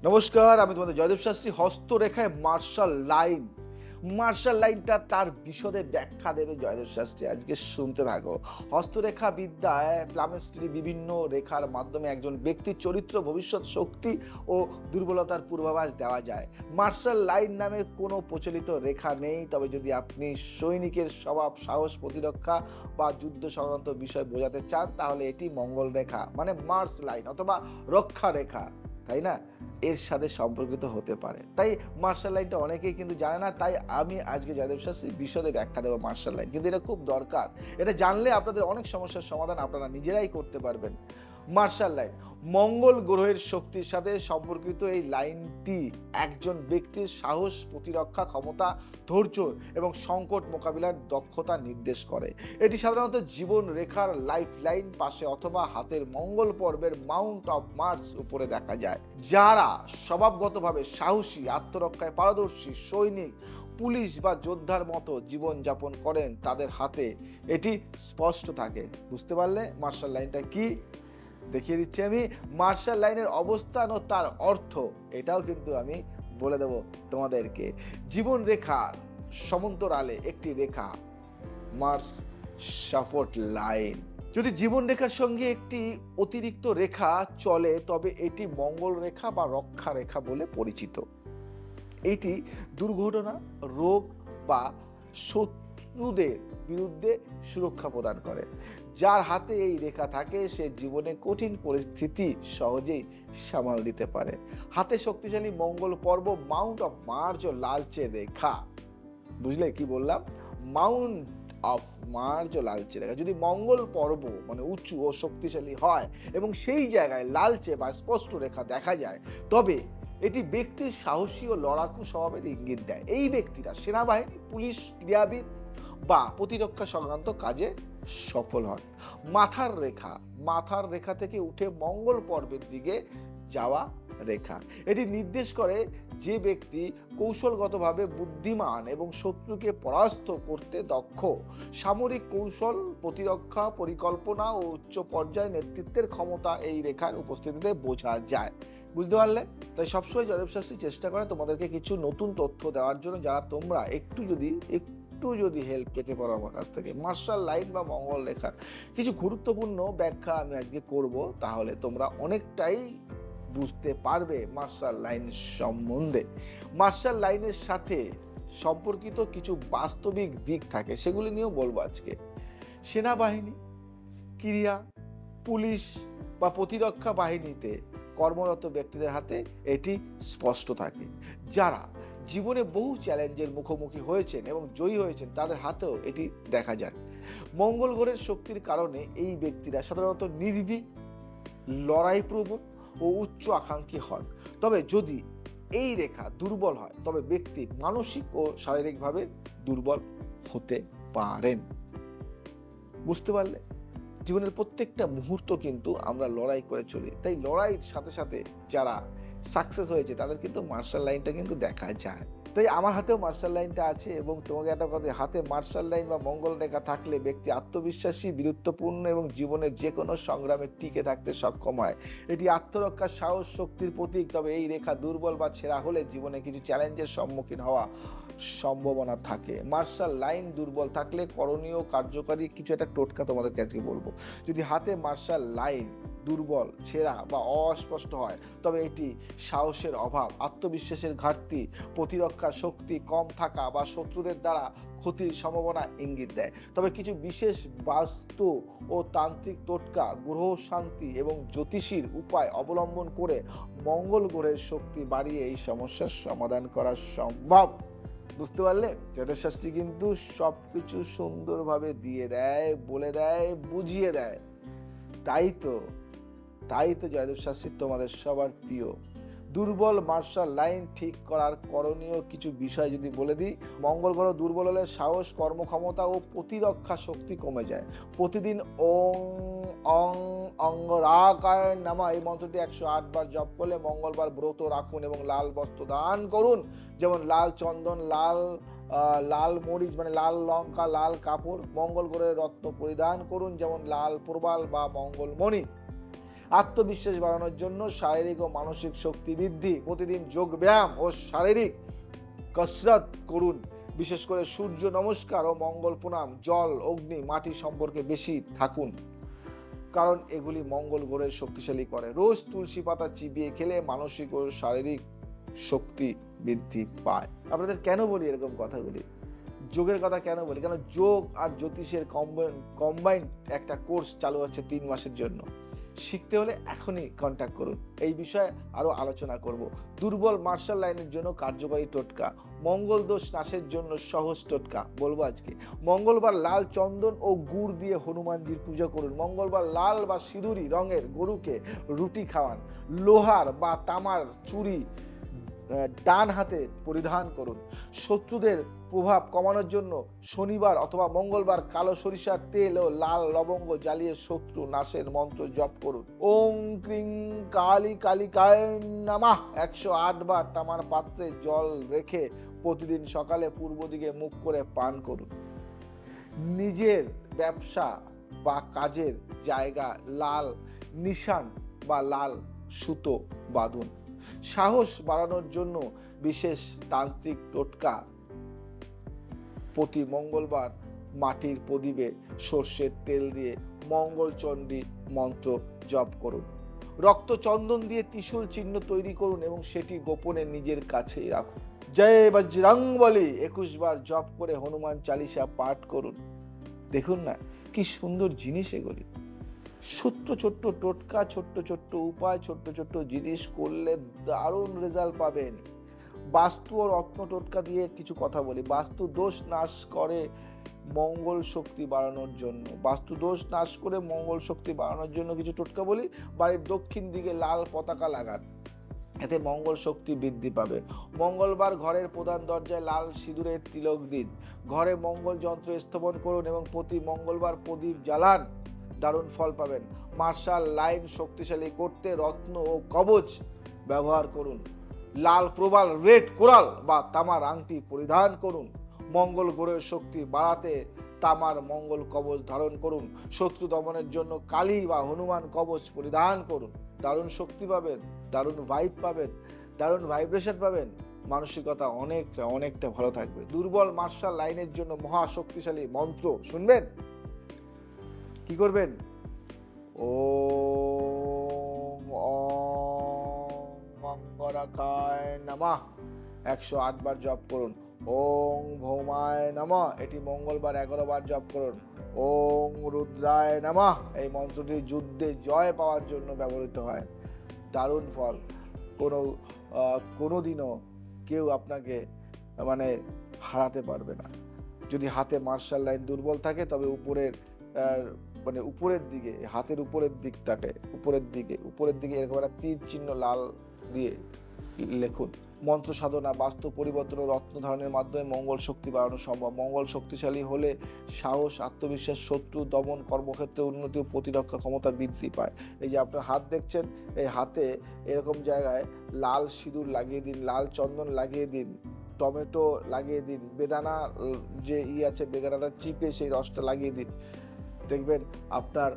নমস্কার, আমি তোমাদের জয়দেব শাস্ত্রী। হস্তরেখায় মার্শাল লাইনটা তার বিশদে ব্যাখ্যা দেবে জয়দেব শাস্ত্রী। আজকে শুনতে থাকো। হস্তরেখা বিদ্যায় প্লামেস্ট্রি বিভিন্ন রেখার মাধ্যমে একজন ব্যক্তির চরিত্র, ভবিষ্যৎ শক্তি ও দুর্বলতার পূর্বাভাস দেওয়া যায়। মার্শাল লাইন নামের কোনো প্রচলিত রেখা নেই, তবে যদি আপনি সৈনিকের স্বভাব, সাহস, প্রতিরক্ষা বা যুদ্ধ সংক্রান্ত বিষয় বোঝাতে চান, তাহলে এটি মঙ্গল রেখা মানে মার্স লাইন অথবা রক্ষা রেখা, তাই না, এর সাথে সম্পর্কিত হতে পারে। তাই মার্শাল লাইনটা অনেকেই কিন্তু জানে না, তাই আমি আজকে জয়দেব শাস্ত্রী বিশদে ব্যাখ্যা দেবো মার্শাল লাইন। কিন্তু এটা খুব দরকার, এটা জানলে আপনাদের অনেক সমস্যার সমাধান আপনারা নিজেরাই করতে পারবেন। মার্শাল লাইন মঙ্গল গ্রহের শক্তির সাথে সম্পর্কিত। এই লাইনটি একজন ব্যক্তির সাহস, প্রতিরক্ষা ক্ষমতা, ধৈর্য এবং সংকট মোকাবিলার দক্ষতা নির্দেশ করে। এটি সাধারণত জীবন রেখার লাইফ লাইন পাশে অথবা হাতের মঙ্গল পর্বের মাউন্ট অফ মার্স উপরে দেখা যায়। যারা স্বভাবগতভাবে সাহসী, আত্মরক্ষায় পারদর্শী সৈনিক, পুলিশ বা যোদ্ধার মতো জীবন যাপন করেন, তাদের হাতে এটি স্পষ্ট থাকে। বুঝতে পারলে মার্শাল লাইনটা কি? দেখিয়ে দিচ্ছি আমি। মার্শাল লাইনের অবস্থান ও তার অর্থ এটাও কিন্তু আমি বলে দেব তোমাদেরকে। জীবন রেখার সমান্তরালে একটি রেখা মার্স সাপোর্ট লাইন। যদি জীবন রেখার সঙ্গে একটি অতিরিক্ত রেখা চলে, তবে এটি মঙ্গল রেখা বা রক্ষা রেখা বলে পরিচিত। এটি দুর্ঘটনা, রোগ বা শত্রুদের বিরুদ্ধে সুরক্ষা প্রদান করে। যার হাতে এই রেখা থাকে, সে জীবনে কঠিন পরিস্থিতি সহজেই সামাল দিতে পারে। হাতে শক্তিশালী মঙ্গল পর্ব, মাউন্ট অফ মার্চ ও লালচে রেখা। বুঝলে কি বললাম? মাউন্ট অফ মার্চ ও লালচে রেখা যদি মঙ্গল পর্ব মানে উঁচু ও শক্তিশালী হয় এবং সেই জায়গায় লালচে বা স্পষ্ট রেখা দেখা যায়, তবে এটি ব্যক্তির সাহসী ও লড়াকু স্বভাবের ইঙ্গিত দেয়। এই ব্যক্তিরা সেনাবাহিনী, পুলিশ, ক্রীড়াবিদ বা প্রতিরক্ষা সংক্রান্ত কাজে সফল হন। মাথার রেখা থেকে উঠে মঙ্গল পর্বের দিকে যাওয়া রেখা, এটি নির্দেশ করে যে ব্যক্তি কৌশলগতভাবে বুদ্ধিমান এবং শত্রুকে পরাস্ত করতে দক্ষ। সামরিক কৌশল, প্রতিরক্ষা, পরিকল্পনা ও উচ্চ পর্যায়ে নেতৃত্বের ক্ষমতা এই রেখার উপস্থিতিতে বোঝা যায়। বুঝতে পারলে? তাই সবসময় জয়দেব শাস্ত্রী চেষ্টা করে তোমাদেরকে কিছু নতুন তথ্য দেওয়ার জন্য, যারা তোমরা একটু যদি হেল্প পেতে পারো আমার কাছ থেকে। মার্শাল লাইন বা মঙ্গল রেখার কিছু গুরুত্বপূর্ণ ব্যাখ্যা আমি আজকে করব, তাহলে তোমরা অনেকটাই বুঝতে পারবে মার্শাল লাইন সম্বন্ধে। মার্শাল লাইনের সাথে সম্পর্কিত কিছু বাস্তবিক দিক থাকে, সেগুলি নিয়েও বলবো আজকে। সেনাবাহিনী, ক্রীড়া, পুলিশ বা প্রতিরক্ষা বাহিনীতে কর্মরত ব্যক্তিদের হাতে এটি স্পষ্ট থাকে। যারা জীবনে বহু চ্যালেঞ্জের মুখোমুখি হয়েছেন এবং জয়ী হয়েছেন, তাদের হাতেও এটি দেখা যায়। মঙ্গল গ্রহের শক্তির কারণে এই ব্যক্তিরা সাধারণত নির্ভীক, লড়াইপ্রবণ ও উচ্চ আকাঙ্ক্ষী হন। তবে যদি এই রেখা দুর্বল হয়, তবে ব্যক্তি মানসিক ও শারীরিকভাবে দুর্বল হতে পারেন। বুঝতে পারলে? জীবনের প্রত্যেকটা মুহূর্ত কিন্তু আমরা লড়াই করে চলি, তাই লড়াইয়ের সাথে সাথে যারা সাকসেস হয়েছে তাদের কিন্তু মার্শাল লাইনটা কিন্তু দেখা যায়। তাই আমার হাতেও মার্শাল লাইনটা আছে, এবং তোমাকে একটা কথা, হাতে মার্শাল লাইন বা মঙ্গল রেখা থাকলে ব্যক্তি আত্মবিশ্বাসী, বীরত্বপূর্ণ এবং জীবনের যে কোনো সংগ্রামে টিকে থাকতে সক্ষম হয়। এটি আত্মরক্ষার সাহস, শক্তির প্রতীক। তবে এই রেখা দুর্বল বা ছেঁড়া হলে জীবনে কিছু চ্যালেঞ্জের সম্মুখীন হওয়া সম্ভাবনা থাকে। মার্শাল লাইন দুর্বল থাকলে করণীয় কার্যকারী কিছু একটা টোটকা তোমাদেরকে আজকে বলবো। যদি হাতে মার্শাল লাইন দুর্বল, ছেঁড়া বা অস্পষ্ট হয়, তবে এটি সাহসের অভাব, আত্মবিশ্বাসের ঘাটতি, প্রতিরক্ষার শক্তি কম থাকা বা শত্রুদের দ্বারা ক্ষতির সম্ভাবনা ইঙ্গিত দেয়। তবে কিছু বিশেষ বাস্তু ও তান্ত্রিক টোটকা, গ্রহ শান্তি এবং জ্যোতিষীর উপায় অবলম্বন করে মঙ্গল গ্রহের শক্তি বাড়িয়ে এই সমস্যার সমাধান করা সম্ভব। বুঝতে পারলে? জয়দেব শাস্ত্রী কিন্তু সবকিছু সুন্দরভাবে দিয়ে দেয়, বলে দেয়, বুঝিয়ে দেয়। তাই তো জয়দেব শাস্ত্রী তোমাদের সবার প্রিয়। দুর্বল মার্শাল লাইন ঠিক করার করণীয় কিছু বিষয় যদি বলে দিই। মঙ্গল গ্রহ দুর্বল হলে সাহস, কর্মক্ষমতা ও প্রতিরক্ষা শক্তি কমে যায়। প্রতিদিন ওং অং অঙ্গরাকায় নামা এই মন্ত্রটি 108 বার জপ করলে মঙ্গলবার ব্রত রাখুন এবং লাল বস্ত্র দান করুন, যেমন লাল চন্দন, লাল মরিচ মানে লাল লঙ্কা, লাল কাপড়। মঙ্গল গ্রহের রত্ন পরিধান করুন, যেমন লাল প্রবাল বা মঙ্গলমণি। আত্মবিশ্বাস বাড়ানোর জন্য শারীরিক ও মানসিক শক্তি বৃদ্ধি। প্রতিদিন যোগ ব্যায়াম ও শারীরিক কসরত করুন। বিশেষ করে সূর্য নমস্কার ও মঙ্গল প্রণাম, জল, অগ্নি, মাটি সম্পর্কে বেশি থাকুন, কারণ এগুলি মঙ্গল গ্রহের শক্তিশালী করে। রোজ তুলসী পাতা চিবিয়ে খেলে মানসিক ও শারীরিক শক্তি বৃদ্ধি পায়। আপনাদের কেন বলি এরকম কথাগুলি, যোগের কথা কেন বলি, কেন যোগ আর জ্যোতিষের কম্বাইন্ড একটা কোর্স চালু হচ্ছে 3 মাসের জন্য। শিখতে হলে এখনই কন্ট্যাক্ট করুন। এই বিষয়ে আরো আলোচনা করব। দুর্বল মার্শাল লাইনের জন্য কার্যকরী টোটকা, মঙ্গল দোষ নাশের জন্য সহজ টোটকা বলবো আজকে। মঙ্গলবার লাল চন্দন ও গুড় দিয়ে হনুমানজির পূজা করুন। মঙ্গলবার লাল বা সিঁদুরি রঙের গরুকে রুটি খাওয়ান। লোহার বা তামার চুড়ি ডান হাতে পরিধান করুন। শত্রুদের প্রভাব কমানোর জন্য শনিবার অথবা মঙ্গলবার কালো সরিষার তেল ও লাল লবঙ্গ জ্বালিয়ে শত্রু নাশের মন্ত্র জপ করুন। ওং ক্রিং কালী কালিকায় নমঃ 108 বার তামার পাত্রে জল রেখে প্রতিদিন সকালে পূর্ব দিকে মুখ করে পান করুন। নিজের ব্যবসা বা কাজের জায়গা লাল নিশান বা লাল সুতো বাঁধুন। সাহস বাড়ানোর জন্য বিশেষ তান্ত্রিক টোটকা, প্রতি মঙ্গলবার মাটির প্রদীপে সর্ষের তেল দিয়ে মঙ্গলচণ্ডী মন্ত্র জপ করুন। রক্ত চন্দন দিয়ে ত্রিশূল চিহ্ন তৈরি করুন এবং সেটি গোপনে নিজের কাছেই রাখুন। জয় বজরংবলী 21 বার জপ করে হনুমান চালিসা পাঠ করুন। দেখুন না কি সুন্দর জিনিস এগুলি। ছোট্ট ছোট্ট টোটকা, ছোট্ট ছোট্ট উপায়, ছোট্ট ছোট্ট জিনিস করলে দারুণ রেজাল্ট পাবেন। বাস্তু ও রত্ন টোটকা দিয়ে কিছু কথা বলি। বাস্তু দোষ নাশ করে মঙ্গল শক্তি বাড়ানোর জন্য, বাস্তু দোষ নাশ করে মঙ্গল শক্তি বাড়ানোর জন্য কিছু টোটকা বলি। বাড়ির দক্ষিণ দিকে লাল পতাকা লাগান, এতে মঙ্গল শক্তি বৃদ্ধি পাবে। মঙ্গলবার ঘরের প্রধান দরজায় লাল সিঁদুরের তিলক দিন। ঘরে মঙ্গল যন্ত্র স্থাপন করুন এবং প্রতি মঙ্গলবার প্রদীপ জ্বালান, দারুণ ফল পাবেন। মার্শাল লাইন শক্তিশালী করতে রত্ন ও কবচ ব্যবহার করুন। লাল প্রবাল, রেড কোরাল বা তামার আংটি পরিধান করুন। মঙ্গল গ্রহের শক্তি বাড়াতে তামার মঙ্গল কবচ ধারণ করুন। শত্রু দমনের জন্য কালী বা হনুমান কবচ পরিধান করুন। দারুণ শক্তি পাবেন, দারুণ ভাইব পাবেন, দারুণ ভাইব্রেশন পাবেন। মানসিকতা অনেকটা ভালো থাকবে। দুর্বল মার্শাল লাইনের জন্য মহা শক্তিশালী মন্ত্র শুনবেন। কি করবেন? ওম মঙ্গলাকায় নমঃ 108 বার জপ করুন। ওং ভৌমায় নমঃ, এটি মঙ্গলবার 11 বার জপ করুন। ওং রুদ্রায় নমঃ, এই মন্ত্রটি যুদ্ধে জয় পাওয়ার জন্য ব্যবহৃত হয়। দারুণ ফল। কোনোদিনও কেউ আপনাকে হারাতে পারবে না। যদি হাতে মার্শাল লাইন দুর্বল থাকে তবে উপরের দিকে, হাতের উপরের দিকে এরকম একটা তীর চিহ্ন লাল দিয়ে লিখুন। মন্ত্র সাধনা, বাস্তু পরিবর্তন ও রত্ন ধারণের মাধ্যমে মঙ্গল শক্তি বাড়ানো সম্ভব। মঙ্গল শক্তিশালী হলে সাহস, আত্মবিশ্বাস, শত্রু দমন, কর্মক্ষেত্রে উন্নতি ও প্রতিরক্ষা ক্ষমতা বৃদ্ধি পায়। এই যে আপনার হাত দেখছেন, এই হাতে এরকম জায়গায় লাল সিঁদুর লাগিয়ে দিন, লাল চন্দন লাগিয়ে দিন, টমেটো লাগিয়ে দিন, বেদানা যে আছে বেদানাটা চিপে সেই রসটা লাগিয়ে দিন। দেখবেন আপনার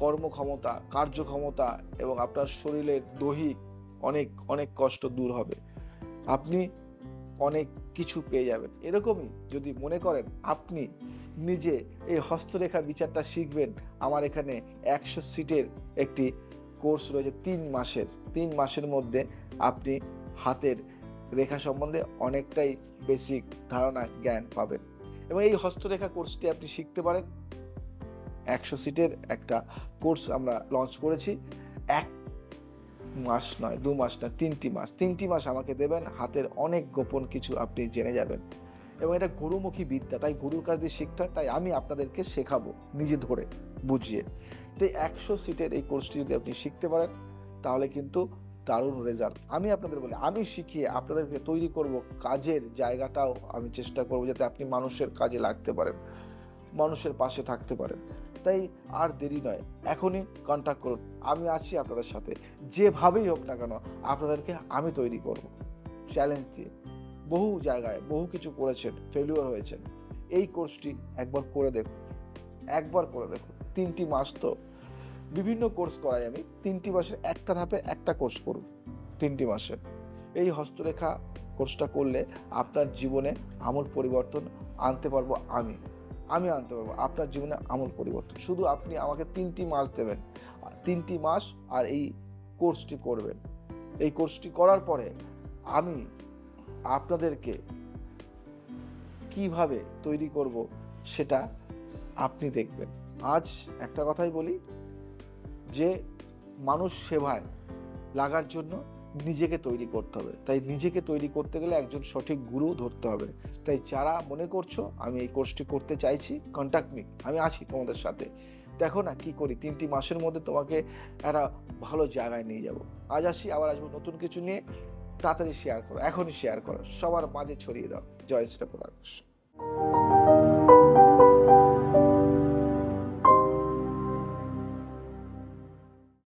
কর্মক্ষমতা, কার্যক্ষমতা এবং আপনার শরীরের দৈহিক অনেক কষ্ট দূর হবে। আপনি অনেক কিছু পেয়ে যাবেন। এরকমই যদি মনে করেন আপনি নিজে এই হস্তরেখা বিচারটা শিখবেন, আমার এখানে 100 সিটের একটি কোর্স রয়েছে 3 মাসের মধ্যে আপনি হাতের রেখা সম্বন্ধে অনেকটাই বেসিক ধারণা জ্ঞান পাবেন এবং এই হস্তরেখা কোর্সটি আপনি শিখতে পারেন। 100 সিটের একটা কোর্স আমরা লঞ্চ করেছি। 1 মাস নয়, 2 মাস নয়, 3টি মাস আমাকে দেবেন, হাতের অনেক গোপন কিছু আপনি জেনে যাবেন। এবং এটা গুরুমুখী বিদ্যা, তাই গুরুর কাছ দিয়ে শিখতে হয়। তাই আমি আপনাদেরকে শেখাবো নিজে ধরে বুঝিয়ে। তো 100 সিটের এই কোর্সটি যদি আপনি শিখতে পারেন তাহলে কিন্তু দারুণ রেজাল্ট। আমি আপনাদের বলি, আমি শিখিয়ে আপনাদেরকে তৈরি করব কাজের জায়গাটাও আমি চেষ্টা করব যাতে আপনি মানুষের কাজে লাগতে পারেন, মানুষের পাশে থাকতে পারেন। তাই আর দেরি নয়, এখনই কন্ট্যাক্ট করুন। আমি আছি আপনাদের সাথে, যেভাবেই হোক না কেন আপনাদেরকে আমি তৈরি করব চ্যালেঞ্জ দিয়ে। বহু জায়গায় বহু কিছু করেছেন, ফেলিওর হয়েছেন। এই কোর্সটি একবার করে দেখুন। 3টি মাস তো বিভিন্ন কোর্স করাই আমি। 3টি মাসের একটা ধাপে একটা কোর্স করুন, 3টি মাসে। এই হস্তরেখা কোর্সটা করলে আপনার জীবনে আমূল পরিবর্তন আনতে পারবো আমি আনতে পারবো আপনার জীবনে আমূল পরিবর্তন। শুধু আপনি আমাকে 3টি মাস দেবেন, 3টি মাস, আর এই কোর্সটি করবেন। এই কোর্সটি করার পরে আমি আপনাদেরকে কিভাবে তৈরি করব সেটা আপনি দেখবেন। আজ একটা কথাই বলি যে মানুষ সেবায় লাগার জন্য নিজেকে তৈরি করতে হবে। তাই নিজেকে তৈরি করতে গেলে একজন সঠিক গুরু ধরতে হবে। তাই যারা মনে করছো আমি এই কোর্সটি করতে চাইছি, কন্ট্যাক্ট মি, আমি আছি তোমাদের সাথে। দেখো না কি করি, 3টি মাসের মধ্যে তোমাকে একটা ভালো জায়গায় নিয়ে যাব। আজ আসি, আবার আসবো নতুন কিছু নিয়ে। তাড়াতাড়ি শেয়ার করো, এখনই শেয়ার করো, সবার মাঝে ছড়িয়ে দাও। জয় শ্রী রামকৃষ্ণ।